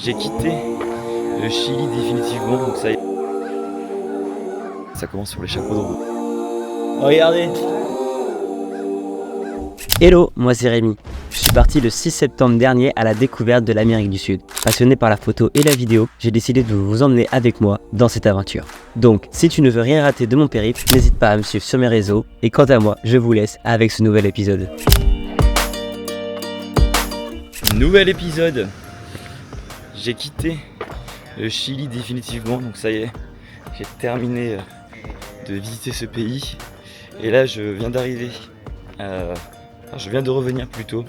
J'ai quitté le Chili définitivement, donc ça y est. Ça commence sur les chapeaux de roue. Regardez. Hello, moi c'est Rémi. Je suis parti le 6 septembre dernier à la découverte de l'Amérique du Sud. Passionné par la photo et la vidéo, j'ai décidé de vous emmener avec moi dans cette aventure. Donc, si tu ne veux rien rater de mon périple, n'hésite pas à me suivre sur mes réseaux. Et quant à moi, je vous laisse avec ce nouvel épisode. Nouvel épisode. J'ai quitté le Chili définitivement, donc ça y est. J'ai terminé de visiter ce pays. Et là, je viens d'arriver. Je viens de revenir plutôt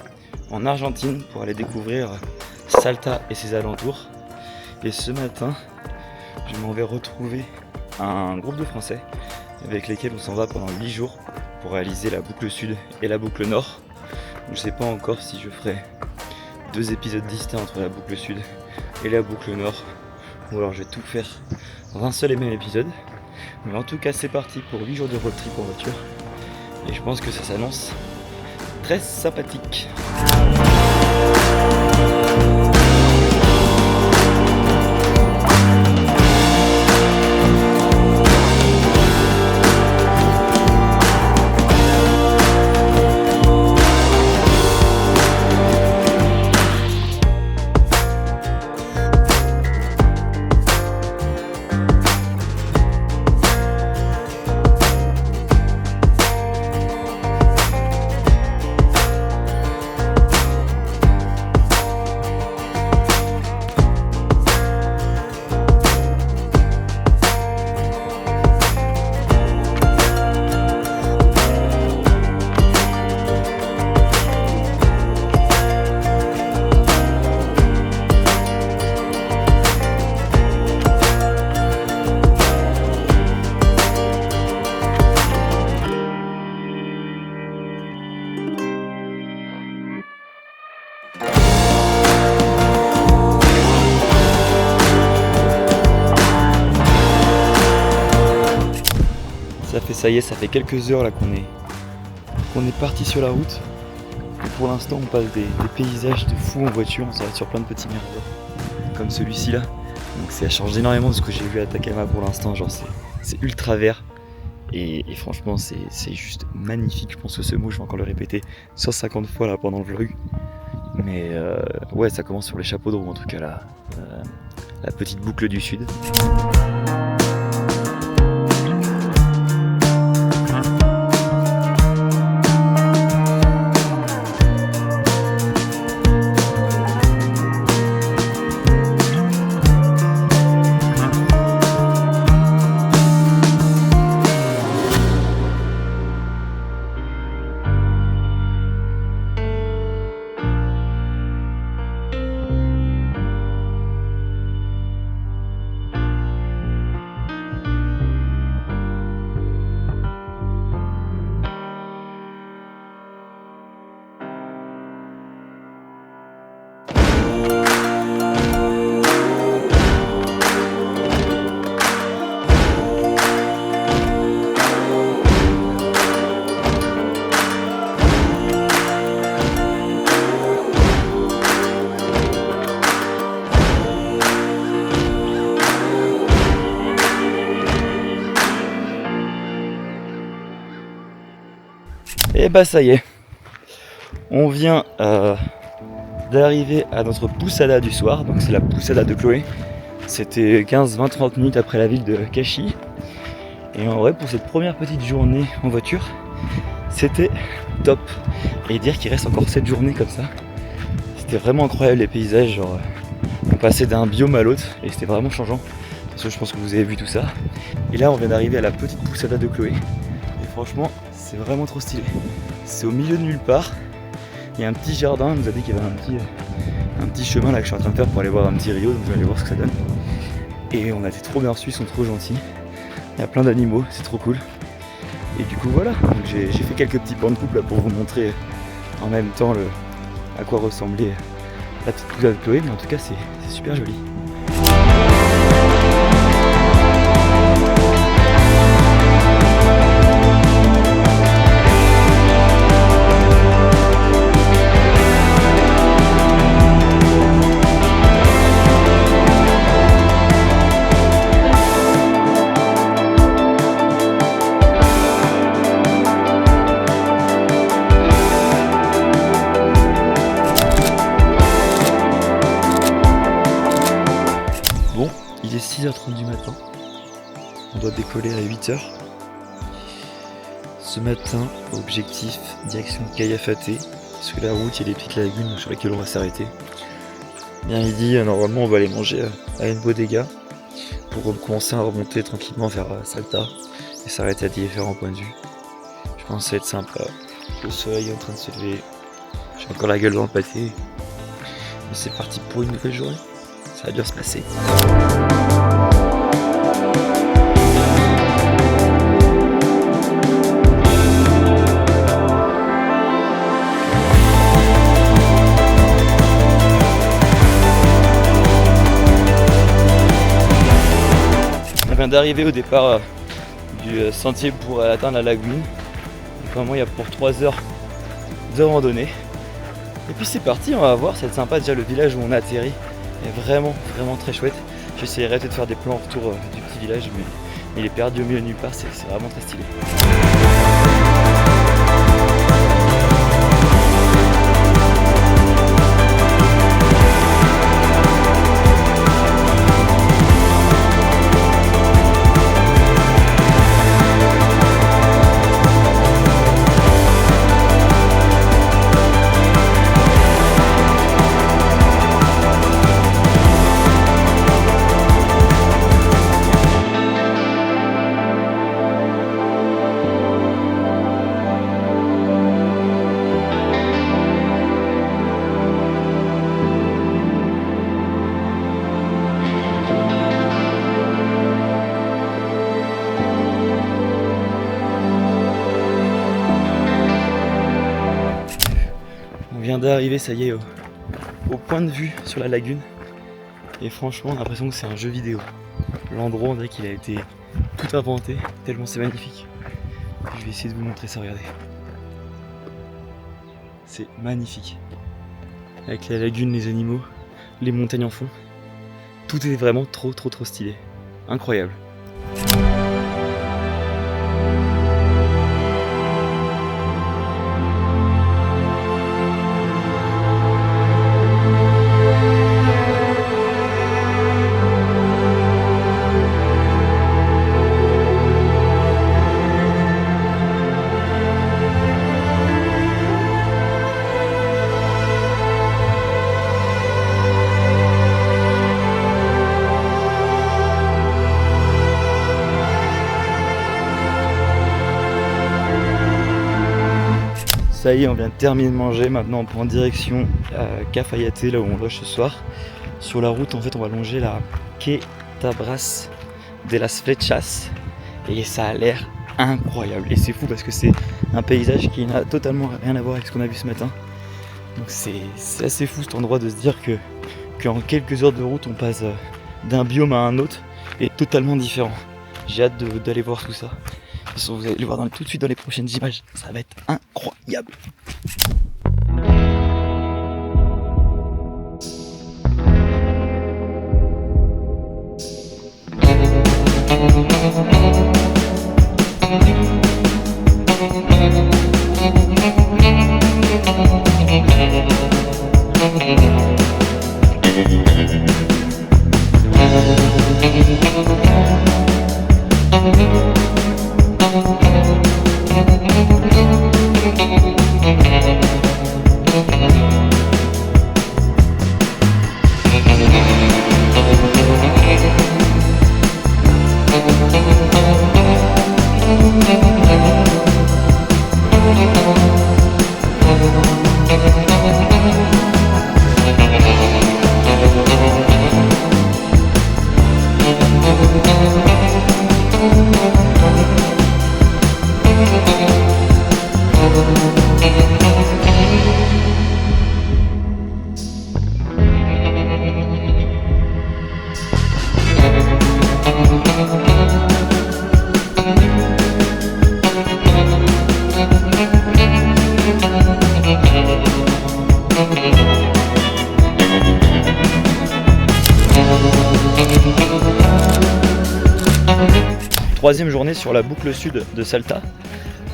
en Argentine pour aller découvrir Salta et ses alentours. Et ce matin, je m'en vais retrouver un groupe de Français avec lesquels on s'en va pendant 8 jours pour réaliser la boucle sud et la boucle nord. Je ne sais pas encore si je ferai 2 épisodes distincts entre la boucle sud et la boucle nord, ou alors je vais tout faire dans un seul et même épisode. Mais en tout cas, c'est parti pour 8 jours de road trip en voiture. Et je pense que ça s'annonce très sympathique. Ça y est, ça fait quelques heures là qu'on est parti sur la route. Et pour l'instant, on passe des paysages de fou en voiture. On s'arrête sur plein de petits miradors comme celui-ci là. Donc ça change énormément de ce que j'ai vu à Atacama pour l'instant. Genre c'est ultra vert et franchement c'est juste magnifique. Je pense que ce mot, je vais encore le répéter 150 fois là pendant le vlog. Mais ouais, ça commence sur les chapeaux de roue en tout cas là, la petite boucle du sud. Et bah ça y est, on vient d'arriver à notre poussada du soir, donc c'est la poussada de Chloé. C'était 15, 20, 30 minutes après la ville de Cachi. Et en vrai, pour cette première petite journée en voiture, c'était top. Et dire qu'il reste encore 7 journées comme ça, c'était vraiment incroyable les paysages. Genre, on passait d'un biome à l'autre et c'était vraiment changeant. Parce que je pense que vous avez vu tout ça. Et là, on vient d'arriver à la petite poussada de Chloé. Et franchement, c'est vraiment trop stylé. C'est au milieu de nulle part. Il y a un petit jardin, on nous a dit qu'il y avait un petit chemin là que je suis en train de faire pour aller voir un petit rio, donc je vais aller voir ce que ça donne. Et on a été trop bien reçus, ils sont trop gentils. Il y a plein d'animaux, c'est trop cool. Et du coup voilà, donc j'ai fait quelques petits plans de couple là pour vous montrer en même temps à quoi ressemblait la petite poussade de Chloé, mais en tout cas c'est super joli. Il est 6h30 du matin. On doit décoller à 8h. Ce matin, objectif, direction Caillafaté. Parce que la route, il y a des petites lagunes sur lesquelles on va s'arrêter. Bien midi, normalement on va aller manger à une bodega pour commencer à remonter tranquillement vers Salta et s'arrêter à différents points de vue. Je pense que ça va être sympa. Le soleil est en train de se lever. J'ai encore la gueule dans le pâté. Mais c'est parti pour une nouvelle journée. Ça va bien se passer. On vient d'arriver au départ du sentier pour atteindre la lagune. Donc vraiment il y a pour 3 heures de randonnée. Et puis c'est parti, on va voir, ça va être sympa. Déjà le village où on a atterri est vraiment très chouette. J'essaierai peut-être de faire des plans autour du petit village, mais il est perdu au milieu de nulle part, c'est vraiment très stylé. On vient d'arriver, ça y est, au point de vue sur la lagune. Et franchement, on a l'impression que c'est un jeu vidéo. L'endroit, on dirait qu'il a été tout inventé, tellement c'est magnifique. Je vais essayer de vous montrer ça, regardez. C'est magnifique. Avec la lagune, les animaux, les montagnes en fond. Tout est vraiment trop stylé. Incroyable. Ça y est, on vient de terminer de manger, maintenant on prend direction à Cafayate, là où on loge ce soir. Sur la route, en fait, on va longer la Quetabras de las Flechas et ça a l'air incroyable. Et c'est fou parce que c'est un paysage qui n'a totalement rien à voir avec ce qu'on a vu ce matin. Donc c'est assez fou cet endroit de se dire qu'en quelques heures de route, on passe d'un biome à un autre et totalement différent. J'ai hâte d'aller voir tout ça. Vous allez le voir tout de suite dans les prochaines images, ça va être incroyable. Troisième journée sur la boucle sud de Salta.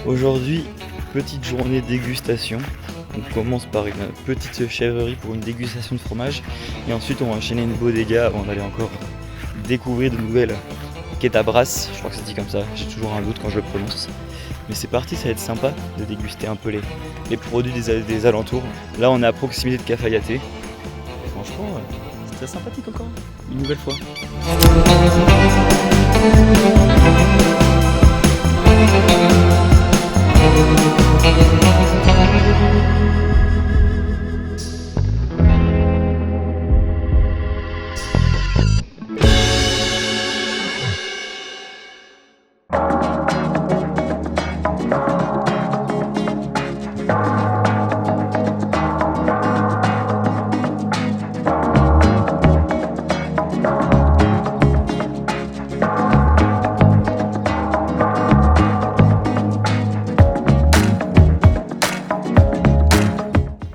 Aujourd'hui, petite journée dégustation. On commence par une petite chèvrerie pour une dégustation de fromage et ensuite on va enchaîner une bodega avant d'aller encore découvrir de nouvelles quetabras, je crois que ça se dit comme ça, j'ai toujours un doute quand je le prononce. Mais c'est parti, ça va être sympa de déguster un peu les produits des alentours. Là on est à proximité de Cafayate. Et franchement, c'est très sympathique encore, une nouvelle fois.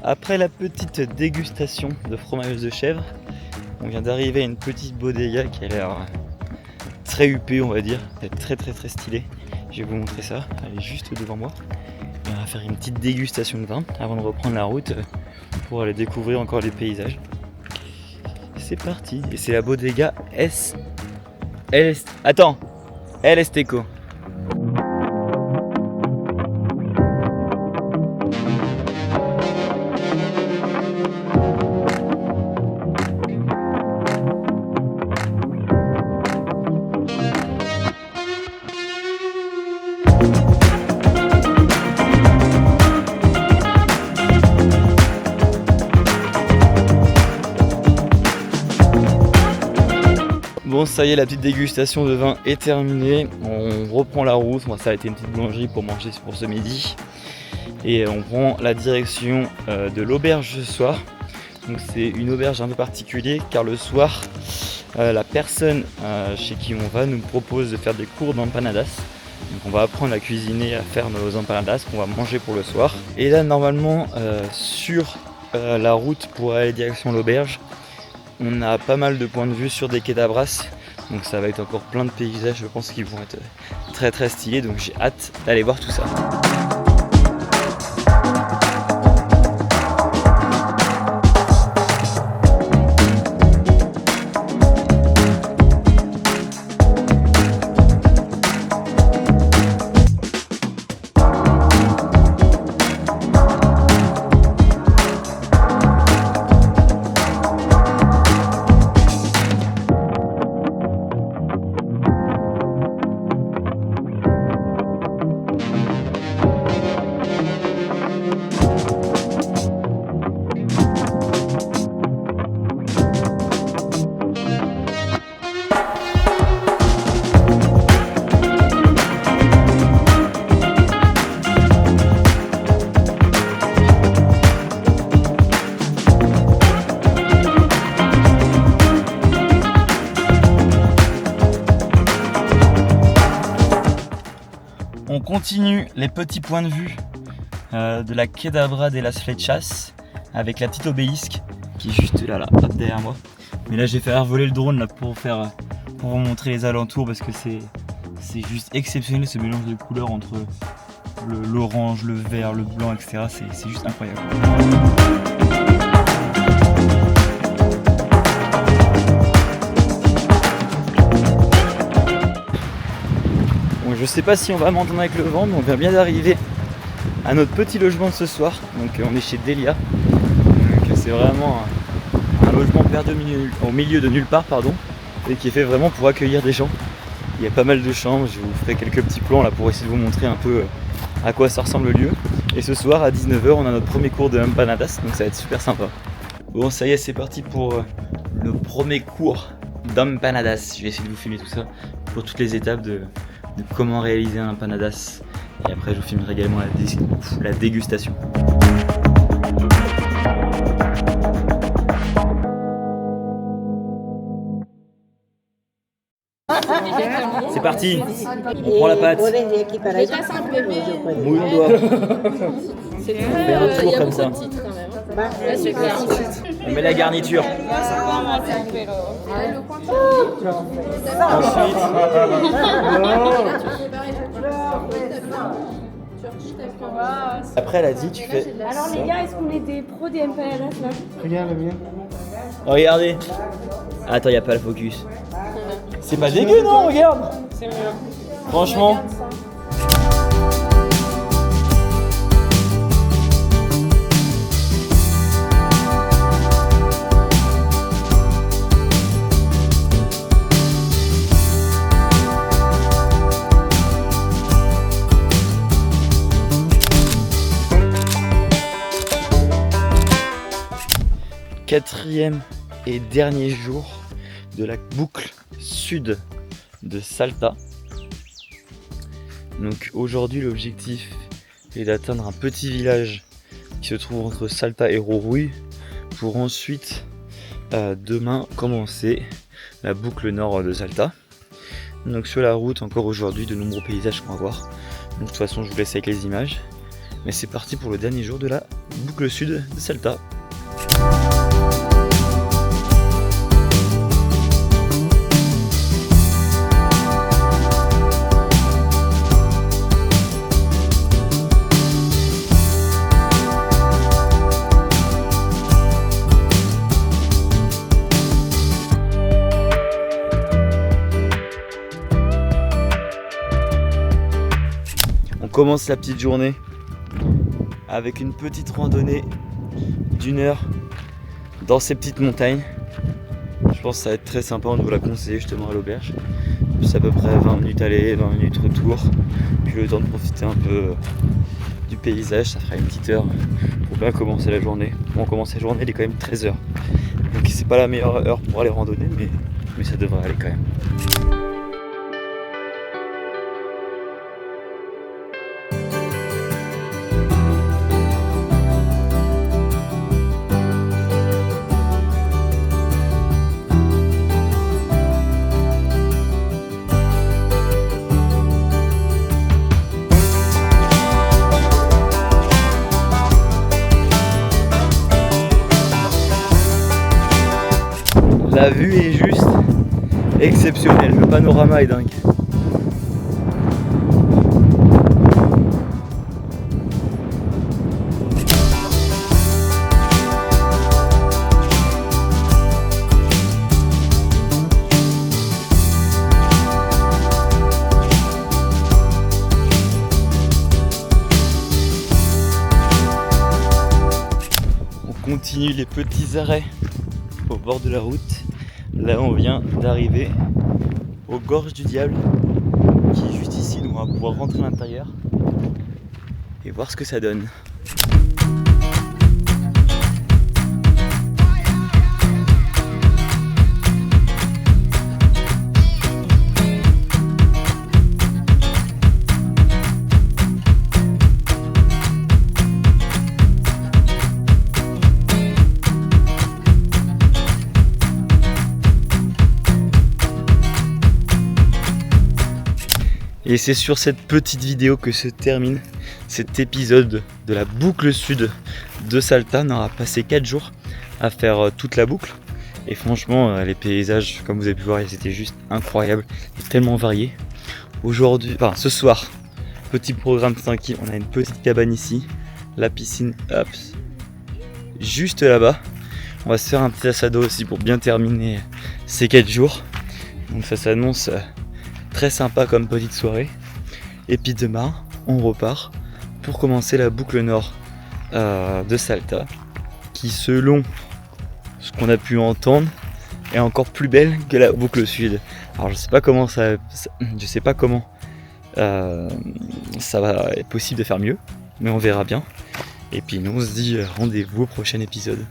Après la petite dégustation de fromage de chèvre, on vient d'arriver à une petite bodega qui a l'air très huppée, on va dire, très stylée. Je vais vous montrer ça, elle est juste devant moi. Et on va faire une petite dégustation de vin avant de reprendre la route pour aller découvrir encore les paysages. C'est parti, et c'est la bodega El Esteco. Bon, ça y est, la petite dégustation de vin est terminée. On reprend la route. Ça a été une petite boulangerie pour manger pour ce midi. Et on prend la direction de l'auberge ce soir. Donc c'est une auberge un peu particulière car le soir, la personne chez qui on va nous propose de faire des cours d'empanadas. Donc on va apprendre à cuisiner, à faire nos empanadas qu'on va manger pour le soir. Et là, normalement, sur la route pour aller direction l'auberge, on a pas mal de points de vue sur des quetabras, donc ça va être encore plein de paysages, je pense qu'ils vont être très stylés, donc j'ai hâte d'aller voir tout ça. On continue les petits points de vue de la Quedabra de las Flechas avec la petite obélisque qui est juste là, hop, derrière moi. Mais là j'ai fait voler le drone là, pour vous montrer les alentours parce que c'est juste exceptionnel ce mélange de couleurs entre l'orange, le vert, le blanc, etc. C'est juste incroyable. Bon, je sais pas si on va m'entendre avec le vent, mais on vient bien d'arriver à notre petit logement de ce soir. Donc on est chez Delia. Donc c'est vraiment un logement perdu au milieu de nulle part, pardon, et qui est fait vraiment pour accueillir des gens. Il y a pas mal de chambres, je vous ferai quelques petits plans là pour essayer de vous montrer un peu à quoi ça ressemble le lieu. Et ce soir à 19h on a notre premier cours de empanadas, donc ça va être super sympa. Bon, ça y est, c'est parti pour le premier cours d'empanadas. Je vais essayer de vous filmer tout ça pour toutes les étapes de comment réaliser un empanadas. Et après je vous filmerai également la dégustation. C'est parti, on prend la pâte, mouille le doigt, on fait un tour comme ça, on met la garniture, ensuite, après elle a dit tu fais... Alors les gars, est-ce qu'on est des pros des empanadas là? Regarde le mien. Regardez. Attends, il n'y a pas le focus. C'est pas dégueu, non? Regarde. C'est mieux. Franchement. Regarde ça. Quatrième et dernier jour de la boucle sud de Salta. Donc aujourd'hui l'objectif est d'atteindre un petit village qui se trouve entre Salta et Jujuy pour ensuite demain commencer la boucle nord de Salta. Donc sur la route encore aujourd'hui de nombreux paysages qu'on va voir. Donc de toute façon je vous laisse avec les images. Mais c'est parti pour le dernier jour de la boucle sud de Salta. On commence la petite journée avec une petite randonnée d'1 heure dans ces petites montagnes. Je pense que ça va être très sympa, on nous l'a conseillé justement à l'auberge. C'est à peu près 20 minutes aller, 20 minutes retour. Puis le temps de profiter un peu du paysage, ça fera une petite heure pour bien commencer la journée. Bon, on commence la journée, il est quand même 13h. Donc c'est pas la meilleure heure pour aller randonner, mais ça devrait aller quand même. La vue est juste exceptionnelle, le panorama est dingue. On continue les petits arrêts au bord de la route. Là on vient d'arriver aux gorges du diable qui est juste ici, donc on va pouvoir rentrer à l'intérieur et voir ce que ça donne. Et c'est sur cette petite vidéo que se termine cet épisode de la boucle sud de Salta. On aura passé 4 jours à faire toute la boucle. Et franchement, les paysages, comme vous avez pu voir, ils étaient juste incroyables et tellement variés. Aujourd'hui, enfin ce soir, petit programme tranquille. On a une petite cabane ici, la piscine, hop, juste là-bas. On va se faire un petit assado aussi pour bien terminer ces 4 jours. Donc ça s'annonce très sympa comme petite soirée. Et puis demain, on repart pour commencer la boucle nord de Salta, qui selon ce qu'on a pu entendre est encore plus belle que la boucle sud. Alors je sais pas comment ça va être possible de faire mieux, mais on verra bien. Et puis nous on se dit rendez-vous au prochain épisode.